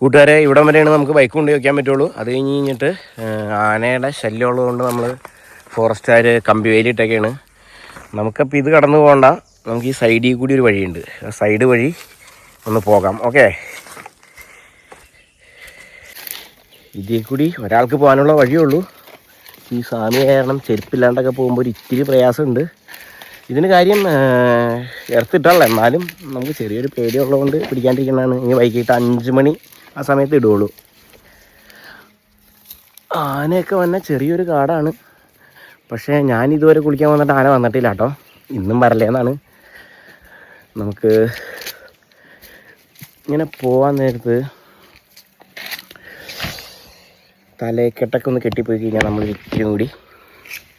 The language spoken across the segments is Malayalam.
കൂട്ടുകാരെ, ഇവിടം വരെയാണ് നമുക്ക് ബൈക്ക് കൊണ്ട് വയ്ക്കാൻ പറ്റുള്ളൂ. അത് കഴിഞ്ഞിട്ട് ആനയുടെ ശല്യം ഉള്ളതുകൊണ്ട് നമ്മൾ ഫോറസ്റ്റുകാർ കമ്പി വേലിയിട്ടൊക്കെയാണ്. നമുക്കപ്പോൾ ഇത് കടന്നു പോകണ്ട, നമുക്ക് ഈ സൈഡിൽ കൂടി ഒരു വഴിയുണ്ട്, ആ സൈഡ് വഴി ഒന്ന് പോകാം. ഓക്കെ, ഇതിൽ കൂടി ഒരാൾക്ക് പോകാനുള്ള വഴിയുള്ളൂ. ഈ സ്വാമി കാരണം ചെരുപ്പില്ലാണ്ടൊക്കെ പോകുമ്പോൾ ഒരു ഇത്തിരി പ്രയാസമുണ്ട്. ഇതിന് കാര്യം എർത്തിട്ടല്ല, എന്നാലും നമുക്ക് ചെറിയൊരു പേടിയുള്ളതുകൊണ്ട് പിടിക്കാണ്ടിരിക്കുന്നതാണ്. ഇനി വൈകിട്ട് 5 മണി ആ സമയത്ത് ഇടുകയുള്ളൂ. ആനയൊക്കെ വന്ന ചെറിയൊരു കാടാണ്, പക്ഷേ ഞാൻ ഇതുവരെ കുളിക്കാൻ വന്നിട്ട് ആന വന്നിട്ടില്ല കേട്ടോ. ഇന്നും വരല്ലേന്നാണ്. നമുക്ക് ഇങ്ങനെ പോകാൻ നേരത്ത് തലക്കെട്ടൊക്കെ ഒന്ന് കെട്ടിപ്പോയി കഴിഞ്ഞാൽ നമ്മൾ ഇത്തിരി കൂടി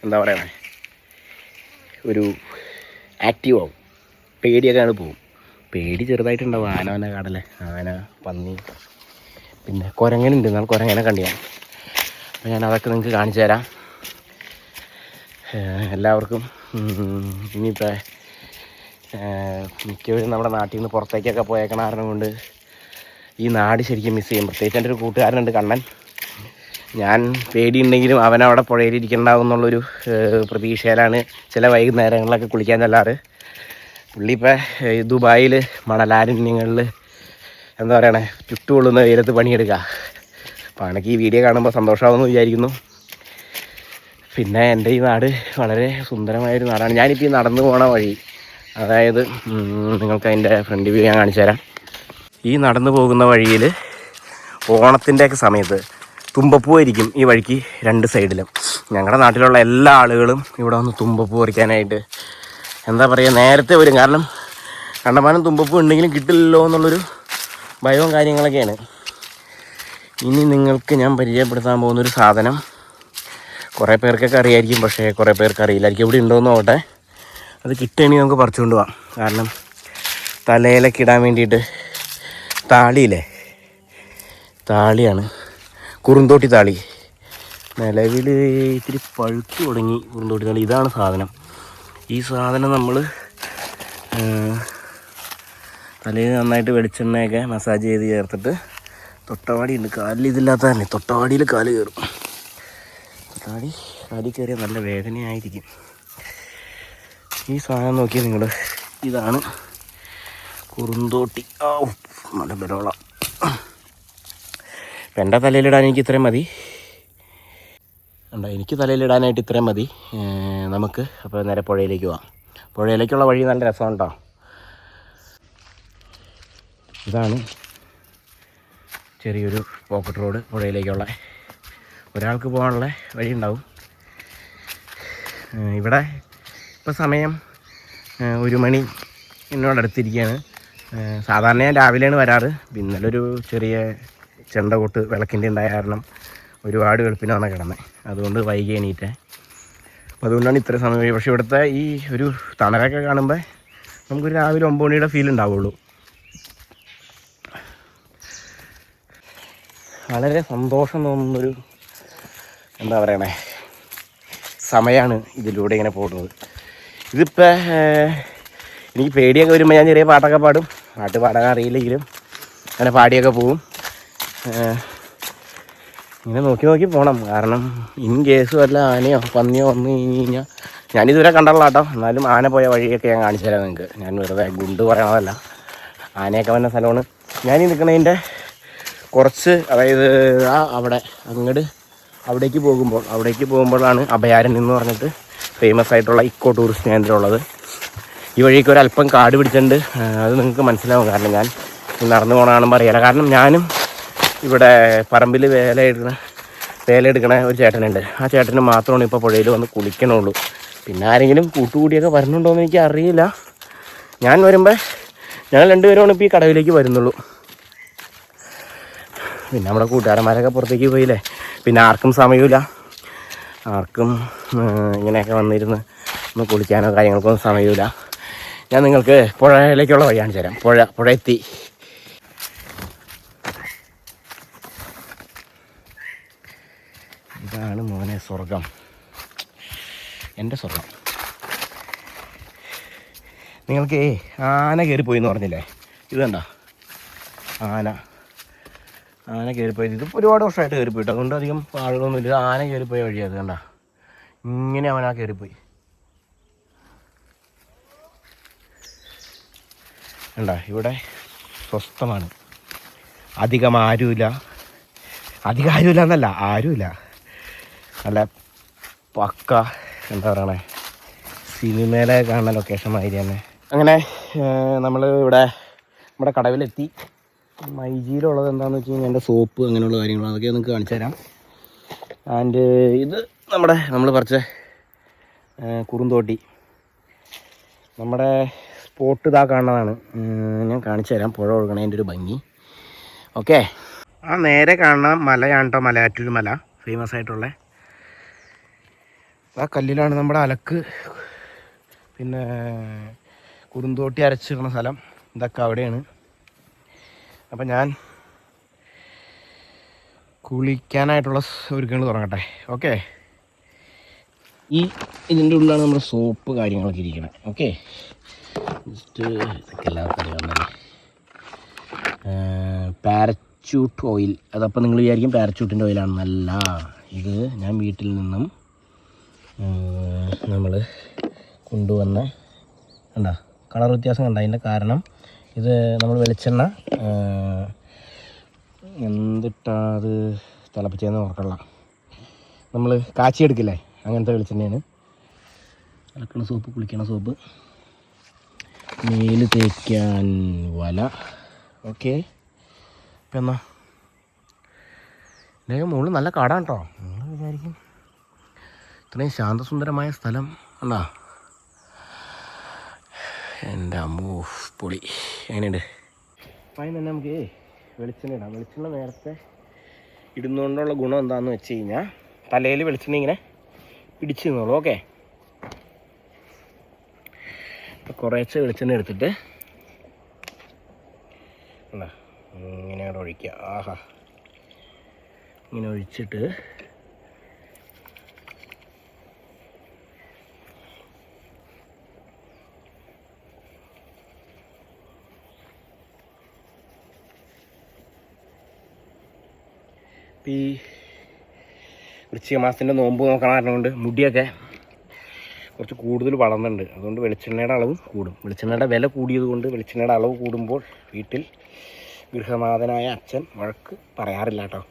എന്താ പറയണേ, ഒരു ആക്റ്റീവ് ആവും. പേടിയൊക്കെ ആണ് പോവും. പേടി ചെറുതായിട്ടുണ്ടാവും. ആന കാടല്ലേ, ആന, പന്നി, പിന്നെ കുരങ്ങനുണ്ട്. എന്നാൽ കുരങ്ങനെ കണ്ടിയാൽ അപ്പോൾ ഞാൻ അതൊക്കെ നിങ്ങൾക്ക് കാണിച്ചു തരാം. എല്ലാവർക്കും ഇനിയിപ്പോൾ മിക്കവരും നമ്മുടെ നാട്ടിൽ നിന്ന് പുറത്തേക്കൊക്കെ പോയേക്കണ കാരണം കൊണ്ട് ഈ നാട് ശരിക്കും മിസ് ചെയ്യും. പ്രത്യേകിച്ച് എൻ്റെ ഒരു കൂട്ടുകാരനുണ്ട്, കണ്ണൻ. ഞാൻ പേടിയുണ്ടെങ്കിലും അവനവിടെ പുഴയിലിരിക്കണ്ടാവും എന്നുള്ളൊരു പ്രതീക്ഷയിലാണ് ചില വൈകുന്നേരങ്ങളിലൊക്കെ കുളിക്കാൻ ചെല്ലാറ്. പുള്ളി ഇപ്പോൾ ദുബായിൽ മണലാരണ്യങ്ങളിൽ എന്താ പറയണേ, ചുട്ടുകൊള്ളുന്ന വെയിലത്ത് പണിയെടുക്കുക. അപ്പോൾ അവനക്ക് ഈ വീഡിയോ കാണുമ്പോൾ സന്തോഷമാകുമെന്ന് വിചാരിക്കുന്നു. പിന്നെ എൻ്റെ ഈ നാട് വളരെ സുന്ദരമായൊരു നാടാണ്. ഞാനിപ്പോൾ ഈ നടന്നു പോണ വഴി, അതായത് നിങ്ങൾക്ക് അതിൻ്റെ ഫ്രണ്ട് വ്യൂ ഞാൻ കാണിച്ചു തരാം. ഈ നടന്നു പോകുന്ന വഴിയിൽ ഓണത്തിൻ്റെയൊക്കെ സമയത്ത് തുമ്പപ്പൂവായിരിക്കും ഈ വഴിക്ക് 2 സൈഡിലും. ഞങ്ങളുടെ നാട്ടിലുള്ള എല്ലാ ആളുകളും ഇവിടെ വന്ന് തുമ്പപ്പൂ പറിക്കാനായിട്ട് എന്താ പറയുക, നേരത്തെ വരും. കാരണം കണ്ടമാനം തുമ്പപ്പൂ ഉണ്ടെങ്കിലും കിട്ടില്ലല്ലോ എന്നുള്ളൊരു ഭയവും കാര്യങ്ങളൊക്കെയാണ്. ഇനി നിങ്ങൾക്ക് ഞാൻ പരിചയപ്പെടുത്താൻ പോകുന്നൊരു സാധനം കുറേ പേർക്കൊക്കെ അറിയായിരിക്കും, പക്ഷേ കുറേ പേർക്ക് അറിയില്ലായിരിക്കും. ഇവിടെ ഉണ്ടോയെന്ന് നോക്കട്ടെ. അത് കിട്ടുകയാണെങ്കിൽ നമുക്ക് പറിച്ചുകൊണ്ട് പോകാം. കാരണം തലയിലൊക്കെ ഇടാൻ വേണ്ടിയിട്ട് താളിയില്ലേ, താളിയാണ്, കുറുന്തോട്ടി താളി. നിലവിൽ ഇത്തിരി പഴുക്ക് തുടങ്ങി കുറുന്തോട്ടി താളി. ഇതാണ് സാധനം. ഈ സാധനം നമ്മൾ തലയിൽ നന്നായിട്ട് വെളിച്ചെണ്ണയൊക്കെ മസാജ് ചെയ്ത് ചേർത്തിട്ട്, തൊട്ടവാടി ഉണ്ട്, കാലിൽ ഇതില്ലാത്ത തന്നെ തൊട്ടവാടിയിൽ കാല് കയറും. കാലിൽ കയറിയാൽ നല്ല വേദനയായിരിക്കും. ഈ സാധനം നോക്കിയാൽ നിങ്ങൾ, ഇതാണ് കുറുന്തോട്ടി. നല്ല ബലോള. ഇപ്പം എൻ്റെ തലയിലിടാൻ എനിക്ക് ഇത്രയും മതി. എനിക്ക് തലയിലിടാനായിട്ട് ഇത്രയും മതി. നമുക്ക് അപ്പോൾ നേരെ പുഴയിലേക്ക് പോവാം. പുഴയിലേക്കുള്ള വഴി നല്ല രസമാണ് കേട്ടോ. ഇതാണ് ചെറിയൊരു പോക്കറ്റ് റോഡ്. പുഴയിലേക്കുള്ള ഒരാൾക്ക് പോകാനുള്ള വഴി ഉണ്ടാവും. ഇവിടെ ഇപ്പോൾ സമയം 1 മണി എന്നോടടുത്തിരിക്കുകയാണ്. സാധാരണ ഞാൻ രാവിലെയാണ് വരാറ്. ഇന്നലൊരു ചെറിയ ചെണ്ട കൊട്ട് വിളക്കിൻ്റെ ഉണ്ടായ കാരണം ഒരുപാട് വെളുപ്പിനാണ് കിടന്നത്. അതുകൊണ്ട് വൈകി എണീറ്റേ. അപ്പോൾ അതുകൊണ്ടാണ് ഇത്ര സമയം. പക്ഷേ ഇവിടുത്തെ ഈ ഒരു തണലൊക്കെ കാണുമ്പോൾ നമുക്കൊരു രാവിലെ 9 മണിയുടെ ഫീൽ ഉണ്ടാവുള്ളൂ. വളരെ സന്തോഷം തോന്നുന്നൊരു എന്താ പറയണേ സമയമാണ് ഇതിലൂടെ ഇങ്ങനെ പോകുന്നത്. ഇതിപ്പോൾ എനിക്ക് പേടിയൊക്കെ വരുമ്പോൾ ഞാൻ ചെറിയ പാട്ടൊക്കെ പാടും. പാട്ട് പാടാൻ അറിയില്ലെങ്കിലും അങ്ങനെ പാടിയൊക്കെ പോവും. ഇങ്ങനെ നോക്കി പോകണം. കാരണം ഇൻ കേസ് വല്ല ആനയോ പന്നിയോ വന്നു കഴിഞ്ഞ് കഴിഞ്ഞാൽ, ഞാനിതുവരെ കണ്ടല്ല കേട്ടോ, എന്നാലും ആന പോയ വഴിയൊക്കെ ഞാൻ കാണിച്ചു തരാം നിങ്ങൾക്ക്. ഞാൻ വെറുതെ ഗുണ്ട് പറയണതല്ല. ആനയൊക്കെ വന്ന സ്ഥലമാണ്. ഞാനീ നിൽക്കണതിൻ്റെ കുറച്ച്, അതായത് അവിടെ അവിടേക്ക് പോകുമ്പോഴാണ് അഭയാരണ്യം എന്ന് പറഞ്ഞിട്ട് ഫേമസ് ആയിട്ടുള്ള ഇക്കോ ടൂറിസ്റ്റ് കേന്ദ്രം ഉള്ളത്. ഈ വഴിക്ക് ഒരല്പം കാട് പിടിച്ചിട്ടുണ്ട്. അത് നിങ്ങൾക്ക് മനസ്സിലാവും. കാരണം ഞാൻ നടന്നു പോകണ കാണുമ്പോൾ അറിയാലോ. കാരണം ഞാനും ഇവിടെ പറമ്പിൽ വേലയെടുക്കണ ഒരു ചേട്ടനുണ്ട്. ആ ചേട്ടന് മാത്രമാണ് ഇപ്പോൾ പുഴയിൽ വന്ന് കുളിക്കണുള്ളൂ. പിന്നെ ആരെങ്കിലും കൂട്ടുകൂടിയൊക്കെ വരുന്നുണ്ടോ എന്ന് എനിക്ക് അറിയില്ല. ഞാൻ വരുമ്പോൾ ഞങ്ങൾ 2 പേരുമാണ് ഇപ്പോൾ ഈ കടവിലേക്ക് വരുന്നുള്ളൂ. പിന്നെ നമ്മുടെ കൂട്ടുകാരന്മാരൊക്കെ പുറത്തേക്ക് പോയില്ലേ. പിന്നെ ആർക്കും സമയമില്ല. ആർക്കും ഇങ്ങനെയൊക്കെ വന്നിരുന്ന് ഒന്ന് കുളിക്കാനോ കാര്യങ്ങൾക്കൊന്നും സമയമില്ല. ഞാൻ നിങ്ങൾക്ക് പുഴയിലേക്കുള്ള വഴി കാണിച്ചു തരാം. പുഴ എത്തി. ഇതാണ് മോനെ സ്വർഗം, എൻ്റെ സ്വർഗം. നിങ്ങൾക്ക് ആന കയറിപ്പോയി എന്ന് പറഞ്ഞില്ലേ, ഇത് കണ്ടോ ആന. ആന കയറിപ്പോയത് ഇതിപ്പോൾ ഒരുപാട് വർഷമായിട്ട് കയറിപ്പോയിട്ട് അതുകൊണ്ട് അധികം ആളുകളൊന്നുമില്ല. ആന കയറിപ്പോയ വഴിയത് കണ്ട ഇങ്ങനെ അവനാ കയറിപ്പോയി കണ്ട. ഇവിടെ സ്വസ്ഥമാണ്, അധികം ആരുമില്ല എന്നല്ല, ആരുമില്ല. നല്ല പക്ക എന്താ പറയണേ സിനിമയിലെ കാണുന്ന ലൊക്കേഷൻ മാതിരി തന്നെ. അങ്ങനെ നമ്മൾ ഇവിടെ നമ്മുടെ കടവിലെത്തി. മൈജിയിലുള്ളത് എന്താണെന്ന് വെച്ച് കഴിഞ്ഞാൽ എൻ്റെ സോപ്പ് അങ്ങനെയുള്ള കാര്യങ്ങൾ അതൊക്കെ നിങ്ങൾക്ക് കാണിച്ചു തരാം. ആൻഡ് ഇത് നമ്മൾ പറിച്ച കുറുന്തോട്ടി നമ്മുടെ സ്പോട്ട് ഇതാ കാണുന്നതാണ്. ഞാൻ കാണിച്ചു തരാം പുഴ ഒഴുകണതിൻ്റെ ഒരു ഭംഗി. ഓക്കെ, ആ നേരെ കാണുന്ന മലയാണ് കേട്ടോ, മലയാറ്റൂർ മല ഫേമസ് ആയിട്ടുള്ള. ആ കല്ലിലാണ് നമ്മുടെ അലക്ക് പിന്നെ കുറുന്തോട്ടി അരച്ചിടുന്ന സ്ഥലം. ഇതൊക്കെ അവിടെയാണ്. അപ്പം ഞാൻ കുളിക്കാനായിട്ടുള്ള ഒരുക്കങ്ങൾ തുടങ്ങട്ടെ. ഓക്കെ, ഇതിൻ്റെ ഉള്ളിലാണ് നമ്മുടെ സോപ്പ് കാര്യങ്ങളൊക്കെ ഇരിക്കണം. ഓക്കെ, ജസ്റ്റ് ഇതൊക്കെ എല്ലാവർക്കും അറിയാവുന്നല്ലേ. പാരച്യൂട്ട് ഓയിൽ, അതപ്പോൾ നിങ്ങൾ വിചാരിക്കും പാരച്യൂട്ടിൻ്റെ ഓയിലാണെന്നല്ല. ഇത് ഞാൻ വീട്ടിൽ നിന്നും നമ്മൾ കൊണ്ടുവന്ന കണ്ട കളർ വ്യത്യാസം കണ്ട. അതിൻ്റെ കാരണം ഇത് നമ്മൾ വെളിച്ചെണ്ണ എന്തിട്ടാ അത് തിളപ്പിച്ചതെന്ന് ഓർക്കള്ള, നമ്മൾ കാച്ചിയെടുക്കില്ലേ അങ്ങനത്തെ വെളിച്ചെണ്ണയാണ്. അലക്കണ സോപ്പ്, കുളിക്കണ സോപ്പ്, മേല് തേക്കാൻ വല. ഓക്കെ, ഇപ്പം എന്നാ ഇതിൻ്റെ മുകളിൽ നല്ല കാടാണ് കേട്ടോ. നിങ്ങൾ വിചാരിക്കും ഇത്രയും ശാന്തസുന്ദരമായ സ്ഥലം എന്നാ. എൻ്റെ അമ്മോ പൊളി. എങ്ങനെയുണ്ട്? അപ്പം അതിന് തന്നെ നമുക്ക് വെളിച്ചെണ്ണ ഇടാം. വെളിച്ചെണ്ണ നേരത്തെ ഇടുന്നതുകൊണ്ടുള്ള ഗുണം എന്താണെന്ന് വെച്ച് കഴിഞ്ഞാൽ തലയിൽ വെളിച്ചെണ്ണ ഇങ്ങനെ പിടിച്ച് നിന്നോളൂ. ഓക്കെ, അപ്പോൾ കുറേശ്ശെ വെളിച്ചെണ്ണ എടുത്തിട്ട് എന്താ ഇങ്ങനെ അവിടെ ഒഴിക്കുക. ആഹാ, ഇങ്ങനെ ഒഴിച്ചിട്ട് ഈ വൃശ്ചിക മാസത്തിൻ്റെ നോമ്പ് നോക്കണ കാരണം കൊണ്ട് മുടിയൊക്കെ കുറച്ച് കൂടുതൽ വളർന്നുണ്ട്. അതുകൊണ്ട് വെളിച്ചെണ്ണയുടെ അളവ് കൂടും. വെളിച്ചെണ്ണയുടെ വില കൂടിയത് കൊണ്ട് വെളിച്ചെണ്ണയുടെ അളവ് കൂടുമ്പോൾ വീട്ടിൽ ഗൃഹനാഥനായ അച്ഛൻ വഴക്ക് പറയാറില്ല കേട്ടോ.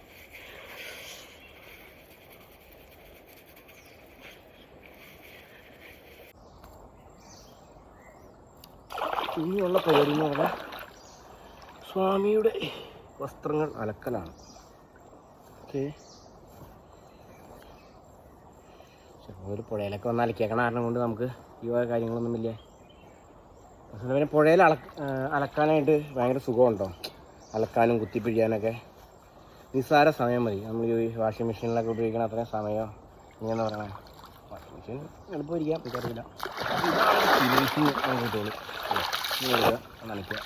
ഇനിയുള്ള പരിപാടി എന്ന് പറഞ്ഞാൽ സ്വാമിയുടെ വസ്ത്രങ്ങൾ അലക്കലാണ്. ഓക്കെ, ഒരു പുഴയിലൊക്കെ വന്ന് അലക്കിയേക്കണ കാരണം കൊണ്ട് നമുക്ക് ഈ വക കാര്യങ്ങളൊന്നുമില്ല. പക്ഷേ പിന്നെ പുഴയിൽ അലക്കാനായിട്ട് ഭയങ്കര സുഖമുണ്ടോ, അലക്കാനും കുത്തിപ്പിഴിയാനൊക്കെ നിസ്സാര സമയം മതി. നമ്മൾ ഈ വാഷിംഗ് മെഷീനിലൊക്കെ ഉപയോഗിക്കണ അത്രയും സമയമോ ഇങ്ങനെ പറയണേ. വാഷിംഗ് മെഷീൻ എളുപ്പമായിരിക്കാം, എനിക്കറിയില്ല. ഫിനിഷിങ് നമുക്ക് തോന്നി നനയ്ക്കുക.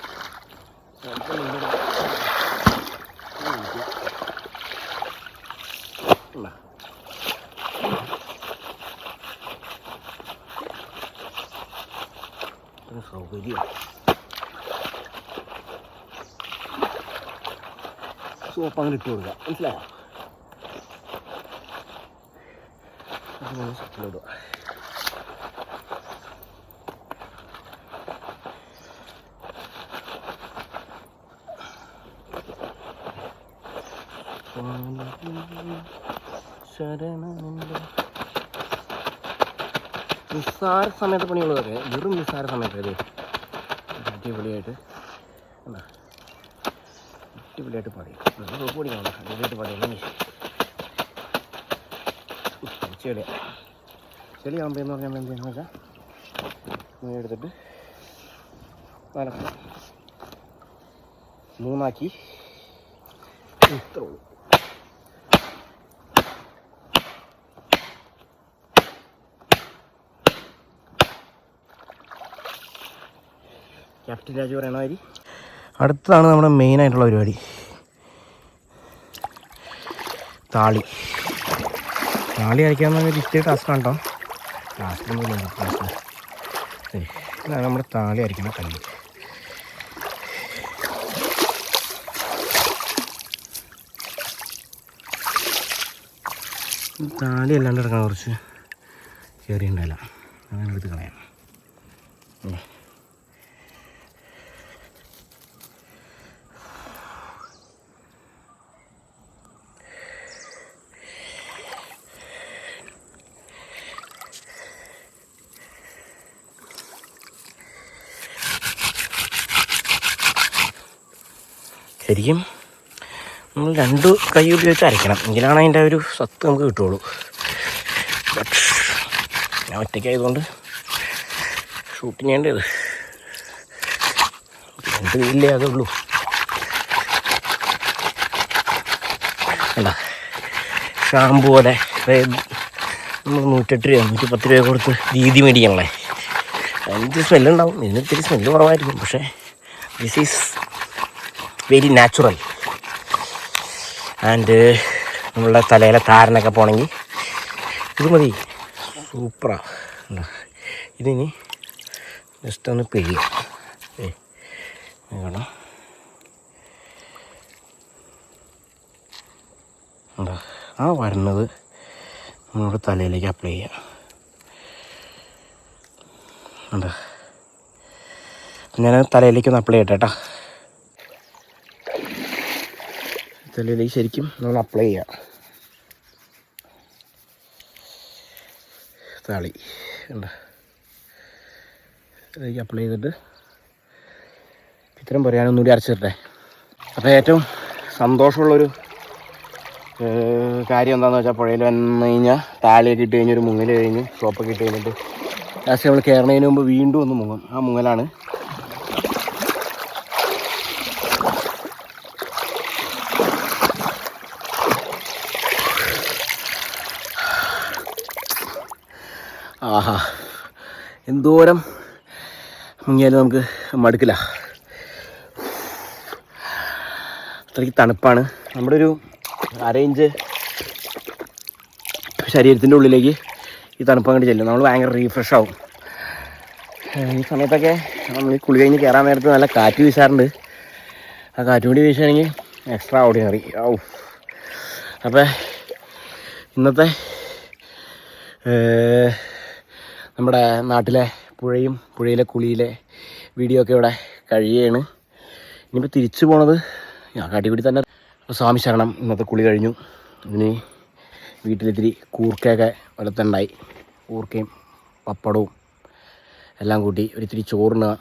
സൗകര്യം സോപ്പ് അങ്ങനെ ഇട്ട് കൊടുക്കുക, മനസ്സിലായോ? സോപ്പിലിടുക. നിസ്സാര സമയത്ത് പണിയുള്ളതൊക്കെ വെറും നിസ്സാര സമയത്ത് അടിപൊളിയായിട്ട് എന്താ അടിപൊളിയായിട്ട് പണിയും. സോപ്പ് പൊടിക്കണം, അടിപൊളിയായിട്ട് പണിയല്ലേ. ചെളിയാകുമ്പോൾ എന്ന് പറഞ്ഞാൽ എന്താണെന്ന് വെച്ചാൽ ഇങ്ങനെ എടുത്തിട്ട് നനക്കണം. 3 ഇത്ര ഉള്ളൂ. ക്യാപ്റ്റൻ രാജു പറയണ മാതിരി അടുത്തതാണ് നമ്മുടെ മെയിനായിട്ടുള്ള പരിപാടി, താളി. താളി അരയ്ക്കാന്ന് പറഞ്ഞാൽ ഇത്തിരി ടാസ്ക്കാണ് കേട്ടോ. ടാസ്ക്കൊന്നുമില്ല, ഇതാണ് നമ്മുടെ താളി അരയ്ക്കുന്ന കല്ല്. താലി അല്ലാണ്ട് ഇറങ്ങാൻ കുറച്ച് കയറിയുണ്ടായില്ല, അങ്ങനെ എടുത്ത് കളയാം. ശരിക്കും നമ്മൾ 2 കൈ ഉപയോഗിച്ച് അരയ്ക്കണം, എങ്കിലാണ് അതിൻ്റെ ഒരു സത്ത് നമുക്ക് കിട്ടുള്ളൂ. ബട്ട് ഞാൻ ഒറ്റയ്ക്കായതുകൊണ്ട് ഷൂട്ടിങ് ചെയ്യേണ്ടത് 2 കൈയില്ലേ അതുള്ളൂ. അല്ല ഷാമ്പു പോലെ നമ്മൾ 108 രൂപ 110 രൂപ കൊടുത്ത് രീതി മേടിക്കണല്ലേ, അതിന് സ്മെല്ലുണ്ടാവും. ഇതിന് ഇത്തിരി സ്മെല്ല് കുറവായിരിക്കും, പക്ഷേ this is very natural. And നമ്മളുടെ തലയിലെ താരനൊക്കെ പോകണമെങ്കിൽ ഇത് മതി, സൂപ്പറാണ്. ഇതിനി ജസ്റ്റ് ഒന്ന് പിഴിയാം. കാണാം എന്താ ആ വരുന്നത് നമ്മുടെ തലയിലേക്ക് അപ്ലൈ ചെയ്യാം. എന്താ ഞാൻ തലയിലേക്കൊന്ന് അപ്ലൈ ചെയ്യട്ടെ കേട്ടോ. തലയിലേക്ക് ശരിക്കും നമ്മൾ അപ്ലൈ ചെയ്യാം. താളി ഉണ്ട് അതിലേക്ക് അപ്ലൈ ചെയ്തിട്ട് ഇത്രയും പറയാനൊന്നുകൂടി അരച്ചിട്ടെ. അപ്പോൾ ഏറ്റവും സന്തോഷമുള്ളൊരു കാര്യം എന്താണെന്ന് വെച്ചാൽ, പുഴയിൽ വന്നു കഴിഞ്ഞാൽ താളിയൊക്കെ ഇട്ട് കഴിഞ്ഞൊരു മുങ്ങൽ കഴിഞ്ഞ് സോപ്പൊക്കെ ഇട്ട് കഴിഞ്ഞിട്ട് ലാസ്റ്റ് നമ്മൾ കയറുന്നതിന് മുമ്പ് വീണ്ടും ഒന്ന് മുങ്ങും. ആ മുങ്ങലാണ് ആഹാ, എന്തോരം മുങ്ങിയാലും നമുക്ക് മടുക്കില്ല, അത്രയ്ക്ക് തണുപ്പാണ്. നമ്മുടെ ഒരു 1/2 ഇഞ്ച് ശരീരത്തിൻ്റെ ഉള്ളിലേക്ക് ഈ തണുപ്പ് അങ്ങോട്ട് ചെല്ലും, നമ്മൾ ഭയങ്കര റീഫ്രഷ് ആവും. ഈ സമയത്തൊക്കെ നമ്മൾ കുളി കഴിഞ്ഞ് കയറാൻ നേരത്ത് നല്ല കാറ്റ് വീശാറുണ്ട്. ആ കാറ്റ് കൂടി വീശുകയാണെങ്കിൽ എക്സ്ട്രാ ഓർഡിനറി ആവും. അപ്പോൾ ഇന്നത്തെ നമ്മുടെ നാട്ടിലെ പുഴയും പുഴയിലെ കുളിയിലെ വീഡിയോ ഒക്കെ ഇവിടെ കഴിയുകയാണ്. ഇനിയിപ്പോൾ തിരിച്ചു പോണത് ഞാൻ കാട്ടിക്കൂടി തന്നെ. സ്വാമി ശരണം. ഇന്നത്തെ കുളി കഴിഞ്ഞു. ഇനി വീട്ടിലിത്തിരി കൂർക്കയൊക്കെ വലത്തുണ്ടായി, കൂർക്കയും പപ്പടവും എല്ലാം കൂട്ടി ഒരിത്തിരി ചോറിനുക.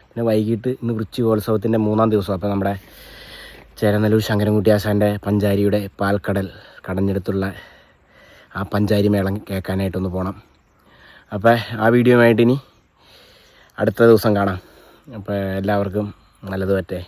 പിന്നെ വൈകിട്ട് ഇന്ന് വൃശ്ചികോത്സവത്തിൻ്റെ 3-ാം ദിവസം. അപ്പോൾ നമ്മുടെ ചേരനല്ലൂർ ശങ്കരൻകുട്ടി ആശാൻ്റെ പഞ്ചാരിയുടെ പാൽക്കടൽ കടഞ്ഞെടുത്തുള്ള ആ പഞ്ചാരി മേളം കേൾക്കാനായിട്ടൊന്ന് പോകണം. അപ്പോൾ ആ വീഡിയോയുമായിട്ട് ഇനി അടുത്ത ദിവസം കാണാം. അപ്പോൾ എല്ലാവർക്കും നല്ലത് പറ്റേ.